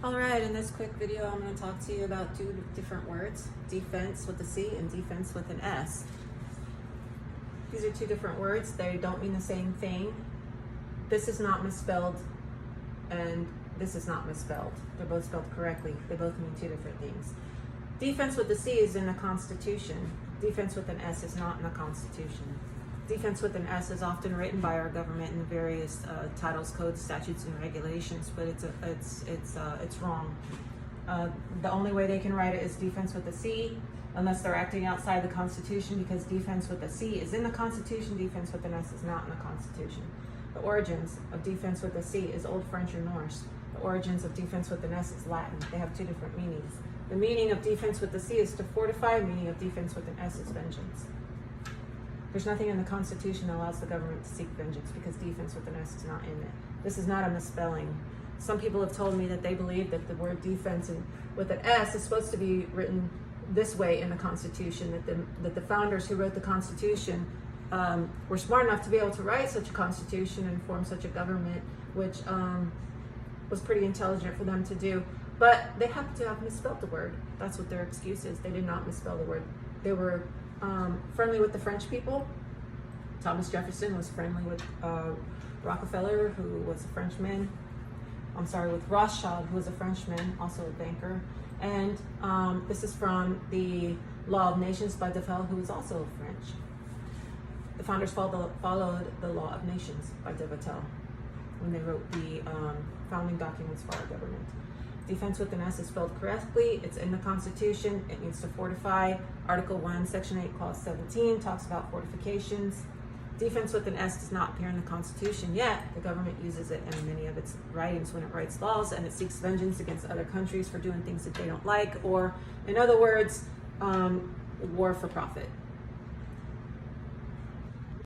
Alright, in this quick video I'm going to talk to you about two different words, defense with a C and defense with an S. These are two different words. They don't mean the same thing. This is not misspelled and this is not misspelled. They're both spelled correctly. They both mean two different things. Defense with the C is in the Constitution. Defense with an S is not in the Constitution. Defense with an S is often written by our government in various titles, codes, statutes, and regulations, but it's wrong. The only way they can write it is defense with a C, unless they're acting outside the Constitution, because defense with a C is in the Constitution, defense with an S is not in the Constitution. The origins of defense with a C is Old French or Norse. The origins of defense with an S is Latin. They have two different meanings. The meaning of defense with the C is to fortify, meaning of defense with an S is vengeance. There's nothing in the Constitution that allows the government to seek vengeance because defense with an S is not in it. This is not a misspelling. Some people have told me that they believe that the word defense with an S is supposed to be written this way in the Constitution, that the founders who wrote the Constitution were smart enough to be able to write such a Constitution and form such a government, which was pretty intelligent for them to do. But they happen to have misspelled the word. That's what their excuse is. They did not misspell the word. They were friendly with the French people. Thomas Jefferson was friendly with Rockefeller, who was a Frenchman. With Rothschild, who was a Frenchman, also a banker. And this is from the Law of Nations by DefenCe, who is also French. The founders followed the Law of Nations by DefenCe when they wrote the founding documents for our government. Defense with an S is spelled correctly. It's in the Constitution. It means to fortify. Article 1, Section 8, Clause 17 talks about fortifications. Defense with an S does not appear in the Constitution yet. The government uses it in many of its writings when it writes laws, and it seeks vengeance against other countries for doing things that they don't like, or, in other words, war for profit.